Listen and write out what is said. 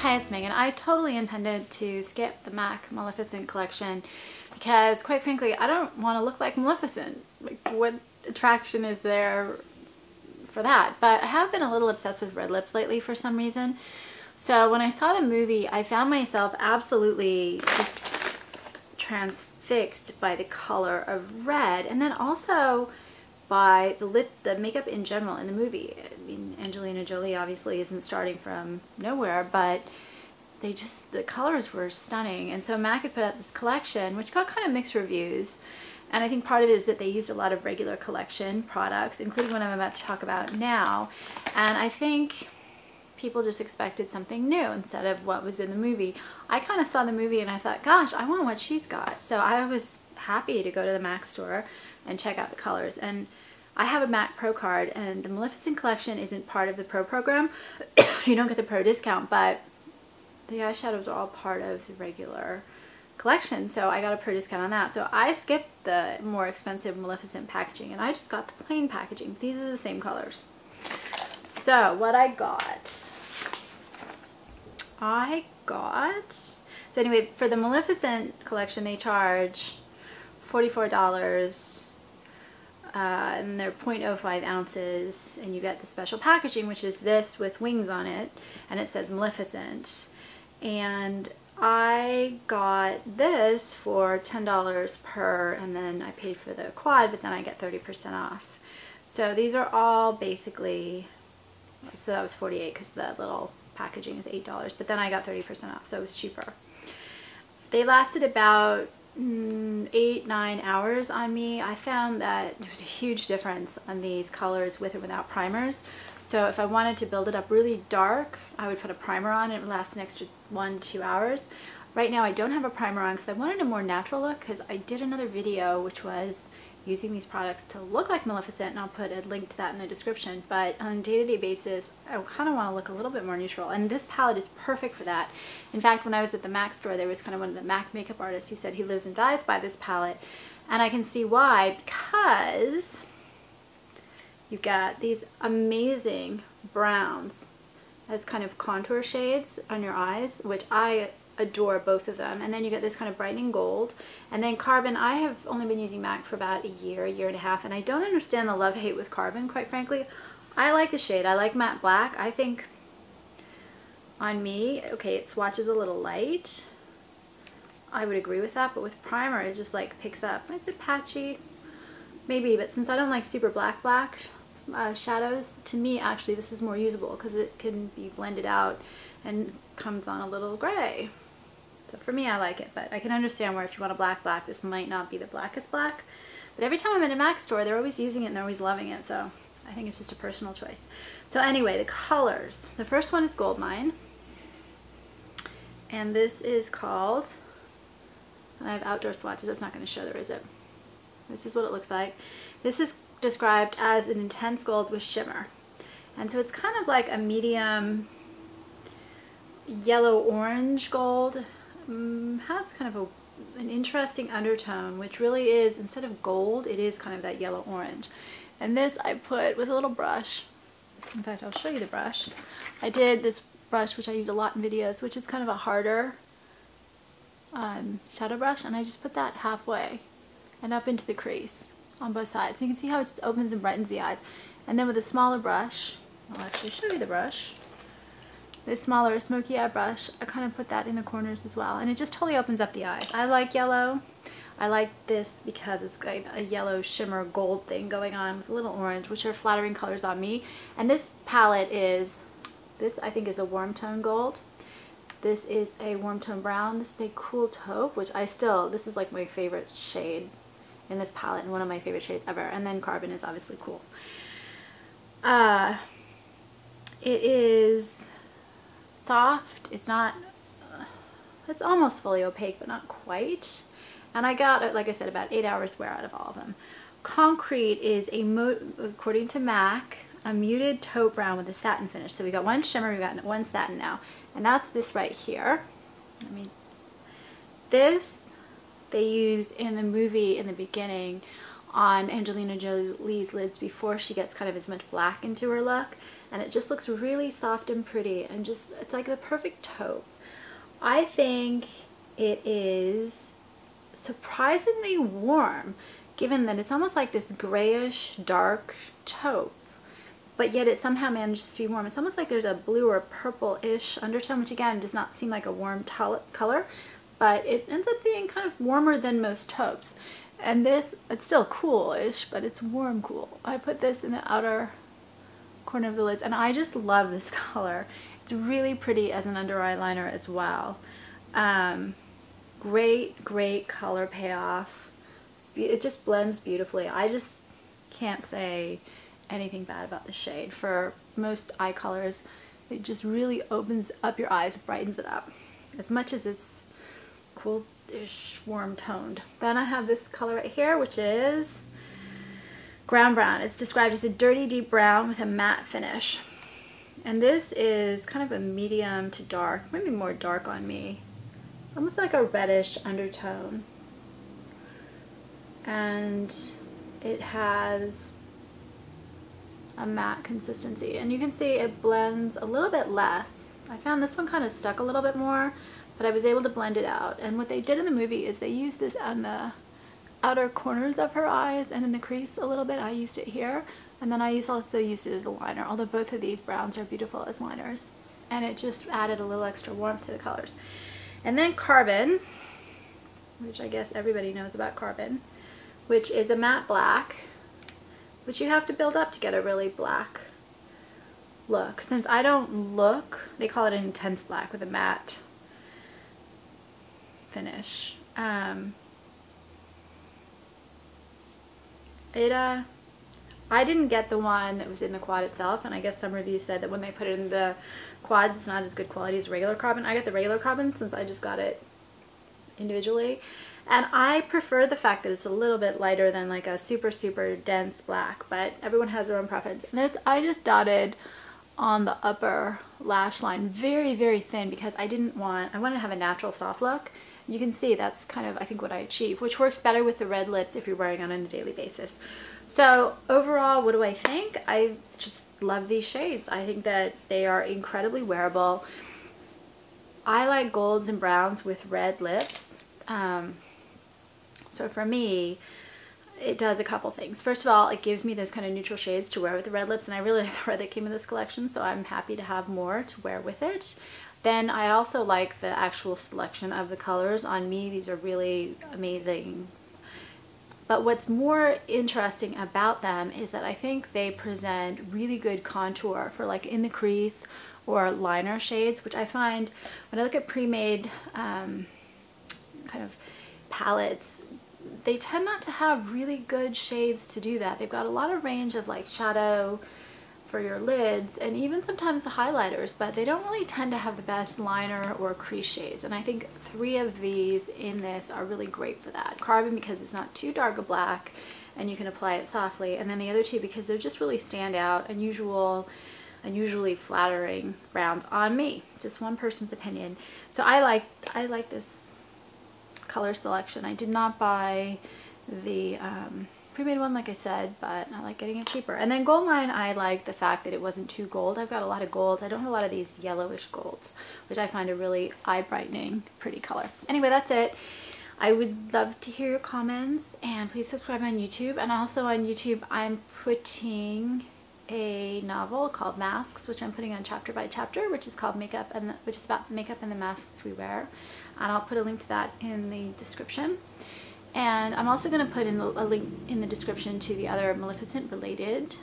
Hey, it's Megan. I totally intended to skip the MAC Maleficent collection because, quite frankly, I don't want to look like Maleficent. Like, what attraction is there for that? But I have been a little obsessed with red lips lately for some reason. So when I saw the movie, I found myself absolutely just transfixed by the color of red, and then also by the makeup in general in the movie. I mean, Angelina Jolie obviously isn't starting from nowhere, but the colors were stunning. And so MAC had put out this collection, which got kind of mixed reviews. And I think part of it is that they used a lot of regular collection products, including what I'm about to talk about now. And I think people just expected something new instead of what was in the movie. I kind of saw the movie and I thought, gosh, I want what she's got. So I was happy to go to the MAC store and check out the colors. And I have a MAC Pro card, and the Maleficent collection isn't part of the Pro program. You don't get the Pro discount, but the eyeshadows are all part of the regular collection, so I got a Pro discount on that. So I skipped the more expensive Maleficent packaging and I just got the plain packaging. These are the same colors. So what I got, so anyway, for the Maleficent collection they charge $44, and they're 0.05 ounces, and you get the special packaging, which is this with wings on it, and it says Maleficent. And I got this for $10 per, and then I paid for the quad, but then I get 30% off. So these are all basically, so that was $48 because the little packaging is $8, but then I got 30% off, so it was cheaper. They lasted about 8-9 hours on me. I found that there was a huge difference on these colors with or without primers. So if I wanted to build it up really dark, I would put a primer on. It would last an extra 1-2 hours. Right now I don't have a primer on because I wanted a more natural look, because I did another video which was using these products to look like Maleficent, and I'll put a link to that in the description. But on a day-to-day basis, I kind of want to look a little bit more neutral, and this palette is perfect for that. In fact, when I was at the MAC store, there was kind of one of the MAC makeup artists who said he lives and dies by this palette, and I can see why, because you've got these amazing browns as kind of contour shades on your eyes, which I adore both of them. And then you get this kind of brightening gold, and then Carbon. I have only been using MAC for about a year and a half, and I don't understand the love-hate with Carbon, quite frankly. I like the shade. I like matte black. I think on me, okay, it swatches a little light. I would agree with that, but with primer it just like picks up. It's a patchy, maybe, but since I don't like super black shadows, to me actually this is more usable because it can be blended out and comes on a little gray. So for me, I like it, but I can understand where if you want a black, this might not be the blackest black. But every time I'm in a MAC store, they're always using it and they're always loving it, so I think it's just a personal choice. So anyway, the colors. The first one is Goldmine, and this is called, and I have outdoor swatches, it's not going to show there, is it? This is what it looks like. This is described as an intense gold with shimmer. And so it's kind of like a medium yellow-orange gold. Has kind of an interesting undertone, which really is, instead of gold, it is kind of that yellow-orange. And this I put with a little brush. In fact, I'll show you the brush. I did this brush, which I use a lot in videos, which is kind of a harder shadow brush, and I just put that halfway and up into the crease on both sides. So you can see how it just opens and brightens the eyes. And then with a smaller brush, I'll actually show you the brush. This smaller smoky eye brush, I kind of put that in the corners as well, and it just totally opens up the eyes. I like yellow. I like this because it's got a yellow shimmer gold thing going on with a little orange, which are flattering colors on me. And this palette is, this I think is a warm tone gold. This is a warm tone brown. This is a cool taupe, which this is like my favorite shade in this palette and one of my favorite shades ever. And then Carbon is obviously cool. It is soft. It's not, it's almost fully opaque, but not quite. And I got, like I said, about 8 hours wear out of all of them. Concrete is according to MAC, a muted taupe brown with a satin finish. So we got one shimmer, we got one satin now, and that's this right here. This they used in the movie in the beginning on Angelina Jolie's lids before she gets kind of as much black into her look, and it just looks really soft and pretty, and just, it's like the perfect taupe. I think it is surprisingly warm, given that it's almost like this grayish dark taupe, but yet it somehow manages to be warm. It's almost like there's a blue or purple-ish undertone, which again does not seem like a warm color, but it ends up being kind of warmer than most taupes. And this, it's still cool-ish, but it's warm cool. I put this in the outer corner of the lids, and I just love this color. It's really pretty as an under eye liner as well. Great color payoff. It just blends beautifully. I just can't say anything bad about the shade. For most eye colors, it just really opens up your eyes, brightens it up, as much as it's cool-ish, warm-toned. Then I have this color right here, which is Ground Brown. It's described as a dirty deep brown with a matte finish. And this is kind of a medium to dark, maybe more dark on me. Almost like a reddish undertone. And it has a matte consistency. And you can see it blends a little bit less. I found this one kind of stuck a little bit more, but I was able to blend it out. And what they did in the movie is they used this on the outer corners of her eyes and in the crease a little bit. I used it here, and then I also used it as a liner, although both of these browns are beautiful as liners. And it just added a little extra warmth to the colors. And then Carbon, which I guess everybody knows about Carbon, which is a matte black, which you have to build up to get a really black look. Since I don't look, they call it an intense black with a matte finish. I didn't get the one that was in the quad itself, and I guess some reviews said that when they put it in the quads it's not as good quality as regular Carbon. I got the regular Carbon since I just got it individually, and I prefer the fact that it's a little bit lighter than like a super dense black, but everyone has their own preference. And this I just dotted on the upper lash line very thin because I wanted to have a natural soft look. You can see that's kind of, I think, what I achieve, which works better with the red lips if you're wearing on a daily basis. So overall, what do I think? I just love these shades. I think that they are incredibly wearable. I like golds and browns with red lips. So for me, it does a couple things. First of all, it gives me those kind of neutral shades to wear with the red lips, and I really like the red that came in this collection, so I'm happy to have more to wear with it. Then I also like the actual selection of the colors on me. These are really amazing. But what's more interesting about them is that I think they present really good contour for like in the crease or liner shades, which I find when I look at pre-made kind of palettes, they tend not to have really good shades to do that. They've got a lot of range of like shadow for your lids and even sometimes the highlighters, but they don't really tend to have the best liner or crease shades. And I think 3 of these in this are really great for that. Carbon because it's not too dark a black and you can apply it softly, and then the other 2 because they're just really standout, unusually flattering browns on me. Just one person's opinion. So I like this color selection. I did not buy the pre-made one, like I said, but I like getting it cheaper. And then Goldmine, I like the fact that it wasn't too gold. I've got a lot of golds. I don't have a lot of these yellowish golds, which I find a really eye-brightening, pretty color. Anyway, that's it. I would love to hear your comments, and please subscribe on YouTube. And also on YouTube, I'm putting a novel called Masks, which I'm putting on chapter by chapter, which is called Makeup, and which is about makeup and the masks we wear. And I'll put a link to that in the description. And I'm also going to put in a link in the description to the other Maleficent related